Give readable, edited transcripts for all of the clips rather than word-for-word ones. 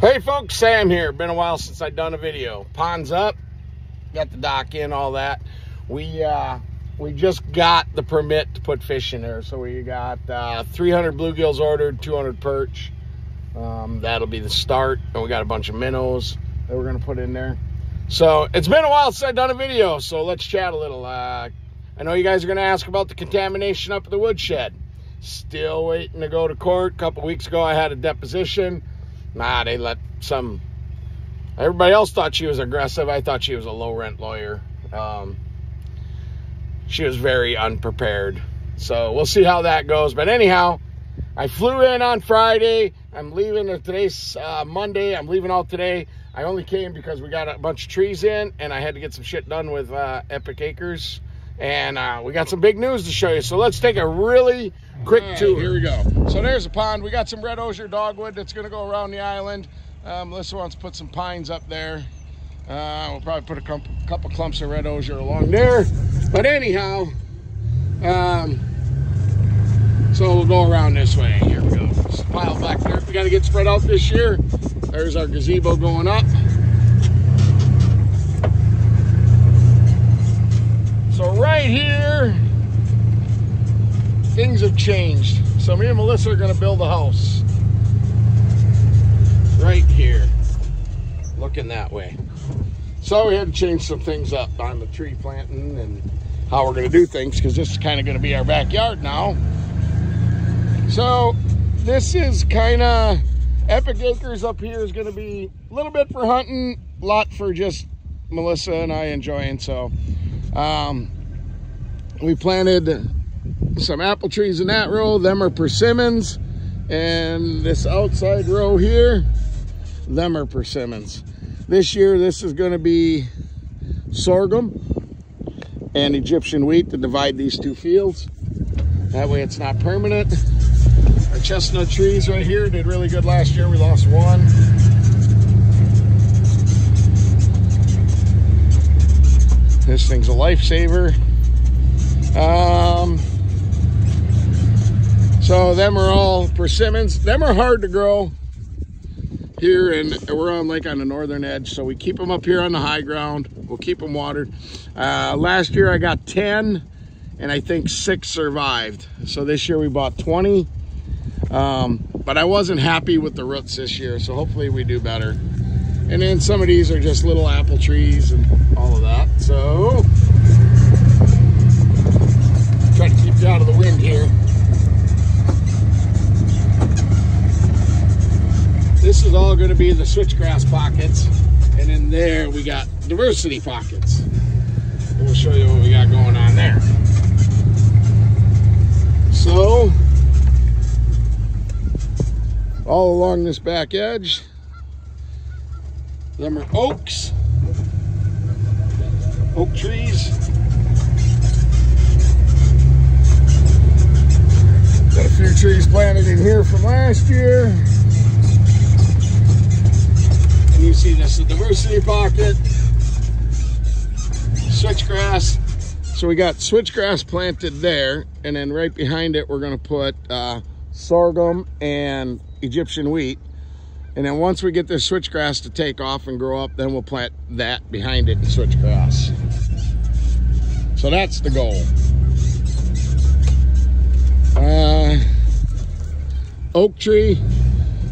Hey folks, Sam here. Been a while since I've done a video. Pond's up, got the dock in, all that. We just got the permit to put fish in there. So we got 300 bluegills ordered, 200 perch. That'll be the start. And we got a bunch of minnows that we're gonna put in there. So it's been a while since I've done a video, so let's chat a little. I know you guys are gonna ask about the contamination up at the woodshed. Still waiting to go to court. A couple weeks ago I had a deposition. Nah, they let some... Everybody else thought she was aggressive. I thought she was a low-rent lawyer. She was very unprepared. So we'll see how that goes. But anyhow, I flew in on Friday. I'm leaving. Today's Monday. I'm leaving out today. I only came because we got a bunch of trees in, and I had to get some shit done with Epic Acres. And we got some big news to show you. So let's take a really quick tour. Here we go. So there's a pond. We got some red osier dogwood that's going to go around the island. Melissa wants to put some pines up there. We'll probably put a couple clumps of red osier along there. But anyhow, so we'll go around this way. Here we go. Just a pile back there. We got to get spread out this year. There's our gazebo going up. So right here, things have changed. So me and Melissa are going to build a house right here, looking that way. So we had to change some things up on the tree planting and how we're going to do things, because this is kind of going to be our backyard now. So this is kind of Epic Acres up here is going to be a little bit for hunting, a lot for just Melissa and I enjoying. So we planted some apple trees in that row. Them are persimmons. And this outside row here, them are persimmons. This year, this is going to be sorghum and Egyptian wheat to divide these two fields. That way it's not permanent. Our chestnut trees right here did really good last year. We lost one. This thing's a lifesaver. So them are all persimmons. Them are hard to grow here, and we're on the northern edge, so we keep them up here on the high ground. We'll keep them watered. Last year I got 10, and I think 6 survived. So this year we bought 20, but I wasn't happy with the roots this year, so hopefully we do better. And then some of these are just little apple trees and all of that. So try to keep you out of the wind here. This is all going to be the switchgrass pockets, and in there we got diversity pockets. And we'll show you what we got going on there. So all along this back edge, them are oaks, oak trees. Got a few trees planted in here from last year. And you see this is a diversity pocket, switchgrass. So we got switchgrass planted there, and then right behind it we're going to put sorghum and Egyptian wheat. And then once we get this switchgrass to take off and grow up, then we'll plant that behind it in switchgrass. So that's the goal. Oak tree,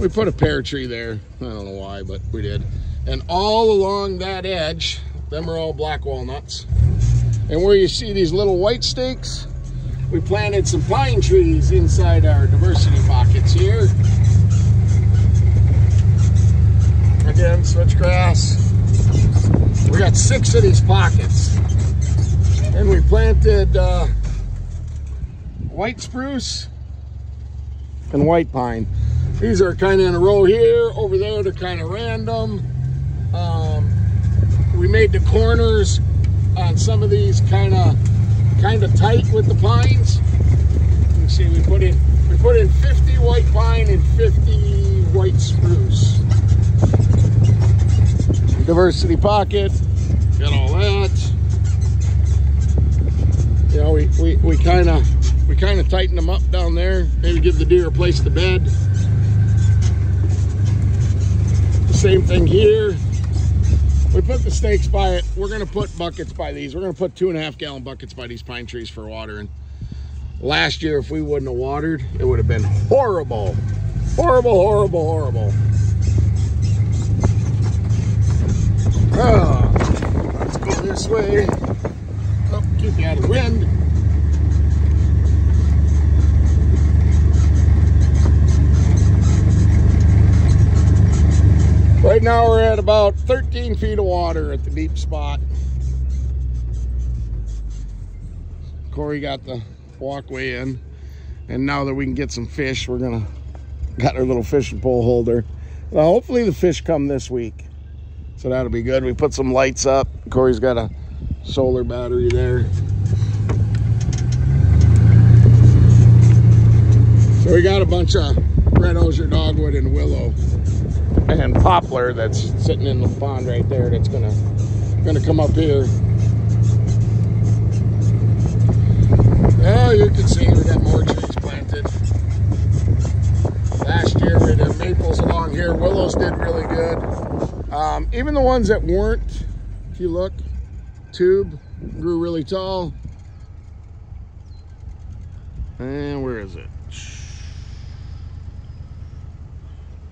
we put a pear tree there. I don't know why, but we did. And all along that edge, them are all black walnuts. And where you see these little white stakes, we planted some pine trees inside our diversity pockets here. Again, switchgrass. We got 6 of these pockets. And we planted white spruce and white pine. These are kind of in a row here. Over there, they're kind of random. We made the corners on some of these kind of tight with the pines. You can see we put in 50 white pine and 50 white spruce. Diversity pocket, got all that. You know, we kind of tighten them up down there. Maybe give the deer a place to bed. Same thing here. We put the stakes by it. We're gonna put buckets by these. We're gonna put 2.5 gallon buckets by these pine trees for watering. Last year, if we wouldn't have watered, it would have been horrible. Horrible, horrible, horrible. Let's go this way. Oh, keep me out of the wind. Right now we're at about 13 feet of water at the deep spot. Corey got the walkway in, and now that we can get some fish, we're gonna got our little fishing pole holder. Well, hopefully the fish come this week, so that'll be good. We put some lights up. Corey's got a solar battery there. So we got a bunch of red osier dogwood and willow and poplar that's sitting in the pond right there. That's gonna come up here. Oh, you can see we got more trees planted. Last year we had maples along here. Willows did really good. Even the ones that weren't, if you look, tube grew really tall. And where is it?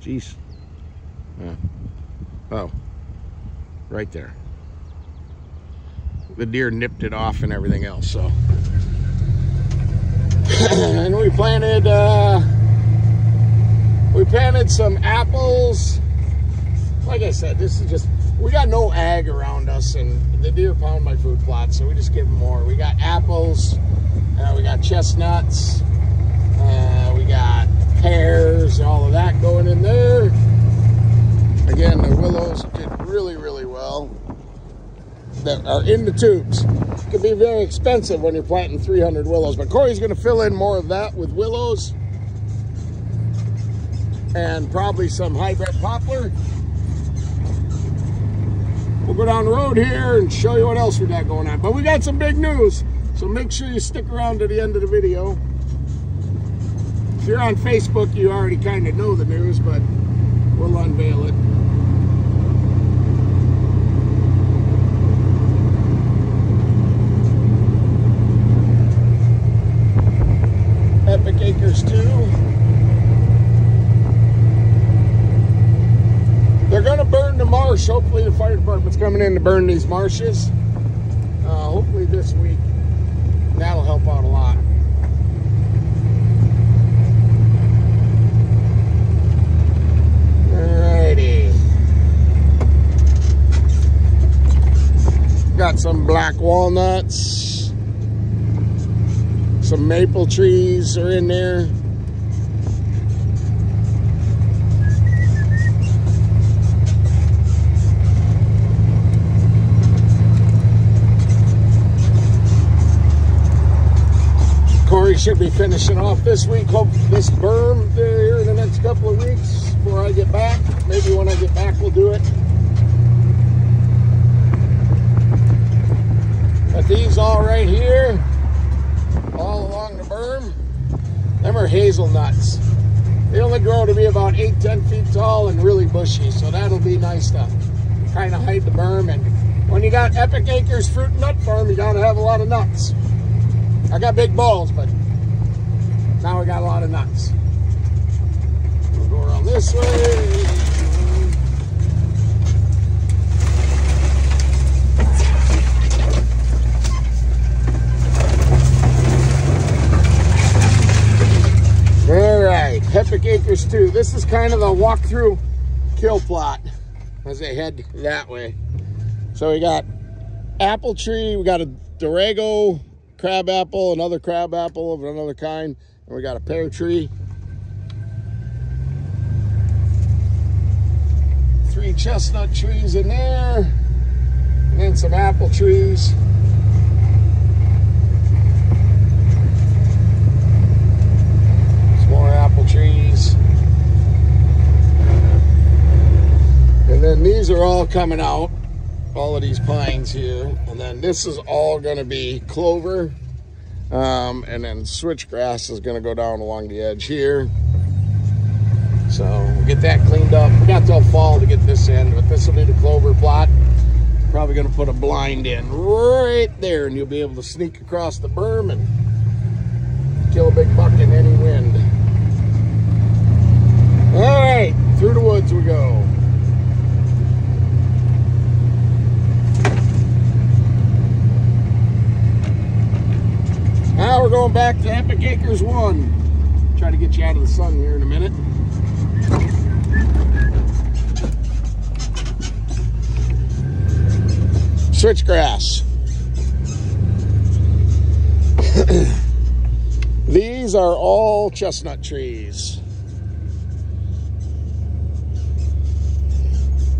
Jeez. Oh, right there. The deer nipped it off and everything else, so. And we planted some apples. Like I said, this is just, we got no ag around us, and the deer pound my food plot, so we just give them more. We got apples, we got chestnuts, we got pears, all of that going in there. Again, the willows did really, really well. That are in the tubes. It can be very expensive when you're planting 300 willows, but Corey's going to fill in more of that with willows and probably some hybrid poplar. We'll go down the road here and show you what else we got going on. But we got some big news, so make sure you stick around to the end of the video. If you're on Facebook, you already kind of know the news, but we'll unveil it. Epic Acres 2. They're going to burn the marsh. Hopefully the fire department's coming in to burn these marshes. Hopefully this week. That'll help out a lot. Alrighty. Got some black walnuts. Some maple trees are in there. Corey should be finishing off this week. Hope this berm here in the next couple of weeks before I get back. Maybe when I get back we'll do it. But these all right here, all along the berm, them are hazelnuts. They only grow to be about 8-10 feet tall and really bushy, so that'll be nice to kind of hide the berm. And when you got Epic Acres Fruit and Nut Farm, you got to have a lot of nuts. I got big balls, but now we got a lot of nuts. We'll go around this way. All right, Epic Acres 2. This is kind of the walkthrough kill plot as they head that way. So we got apple tree, we got a Dorego crab apple, another crab apple of another kind, and we got a pear tree. 3 chestnut trees in there, and then some apple trees. Some more apple trees. And then these are all coming out. All of these pines here, and then this is all going to be clover, and then switchgrass is going to go down along the edge here. So we'll get that cleaned up. We got till fall to get this in, but this will be the clover plot. Probably going to put a blind in right there, and you'll be able to sneak across the berm and kill a big buck in any wind. All right, through the woods we go. Now we're going back to Epic Acres 1. Try to get you out of the sun here in a minute. Switchgrass. These are all chestnut trees.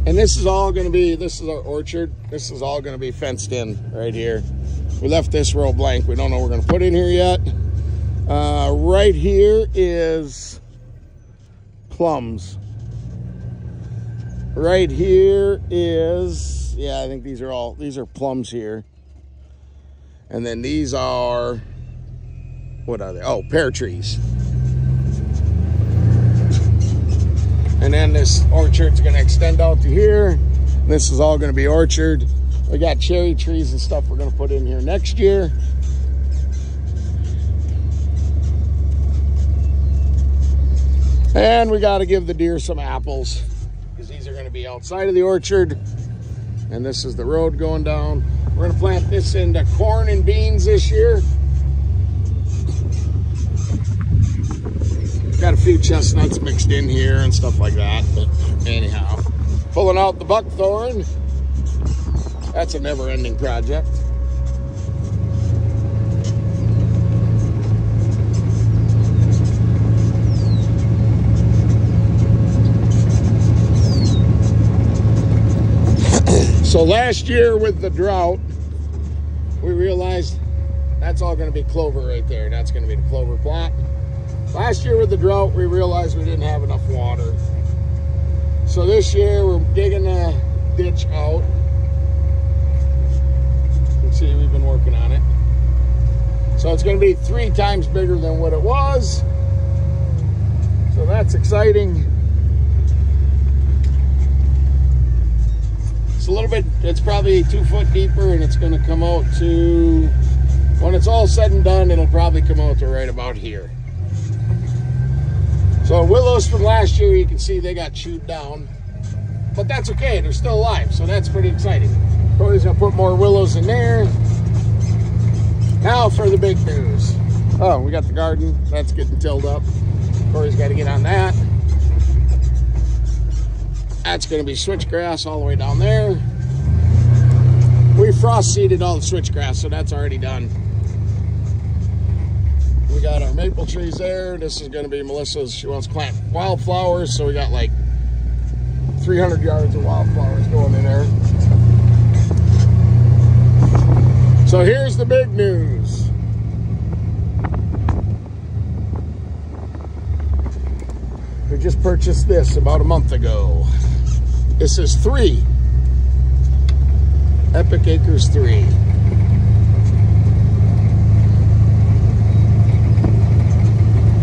And this is all going to be, this is our orchard. This is all going to be fenced in right here. We left this row blank. We don't know what we're going to put in here yet. Right here is plums. Right here is, yeah, I think these are plums here. And then these are, what are they? Oh, pear trees. And then this orchard's going to extend out to here. This is all going to be orchard. We got cherry trees and stuff we're going to put in here next year. And we got to give the deer some apples, because these are going to be outside of the orchard. And this is the road going down. We're going to plant this into corn and beans this year. Got a few chestnuts mixed in here and stuff like that. But anyhow, pulling out the buckthorn. That's a never-ending project. So last year with the drought, we realized that's all going to be clover right there. That's going to be the clover plot. Last year with the drought, we realized we didn't have enough water. So this year we're digging a ditch out. You can see we've been working on it. So it's going to be 3 times bigger than what it was. So that's exciting. It's a little bit, it's probably 2 foot deeper, and it's going to come out to, when it's all said and done, it'll probably come out to right about here. So willows from last year, you can see they got chewed down, but that's okay, they're still alive, so that's pretty exciting. Corey's gonna put more willows in there. Now for the big news. Oh, we got the garden, that's getting tilled up. Corey's got to get on that. That's gonna be switchgrass all the way down there. We frost seeded all the switchgrass, so that's already done. We got our maple trees there. This is going to be Melissa's. She wants to plant wildflowers, so we got like 300 yards of wildflowers going in there. So here's the big news. We just purchased this about a month ago. This is 3. Epic Acres 3.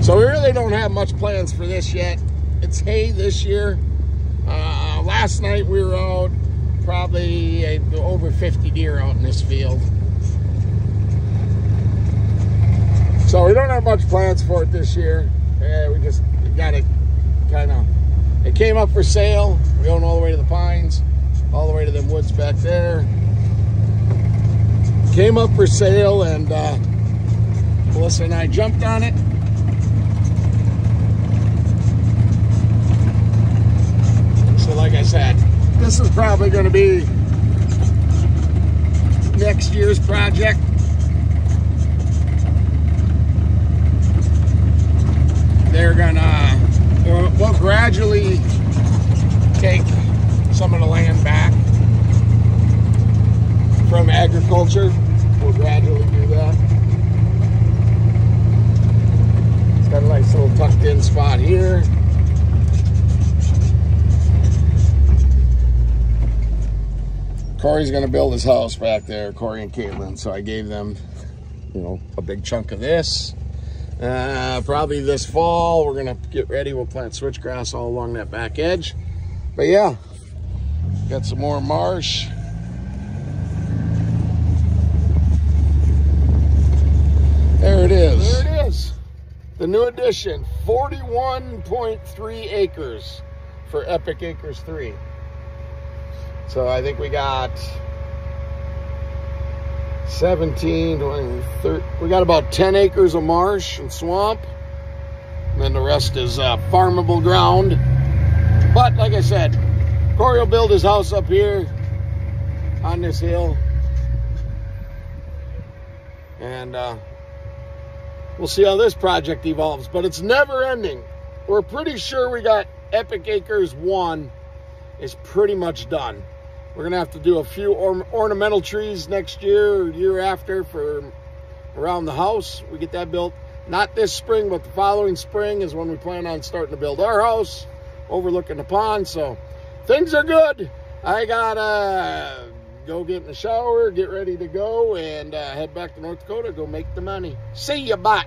So we really don't have much plans for this yet. It's hay this year. Last night we were out, probably over 50 deer out in this field. So we don't have much plans for it this year. We just got it kind of, it came up for sale. We're going all the way to the pines, all the way to them woods back there. Came up for sale, and Melissa and I jumped on it. So like I said, this is probably going to be next year's project. They're gonna, we'll gradually take some of the land back from agriculture. We'll gradually do that. It's got a nice little tucked in spot here. Corey's gonna build his house back there, Corey and Caitlin. So I gave them, you know, a big chunk of this. Probably this fall, we're gonna get ready. We'll plant switchgrass all along that back edge. But yeah, got some more marsh. There it is. There it is. The new addition, 41.3 acres for Epic Acres 3. So I think we got 17, 20, 30, we got about 10 acres of marsh and swamp. And then the rest is farmable ground. But like I said, Corey will build his house up here on this hill. And we'll see how this project evolves, but it's never ending. We're pretty sure we got Epic Acres 1 is pretty much done. We're gonna have to do a few ornamental trees next year or year after for around the house. We get that built, not this spring, but the following spring is when we plan on starting to build our house overlooking the pond. So things are good. I gotta go get in the shower, get ready to go, and head back to North Dakota, go make the money. See ya, bye.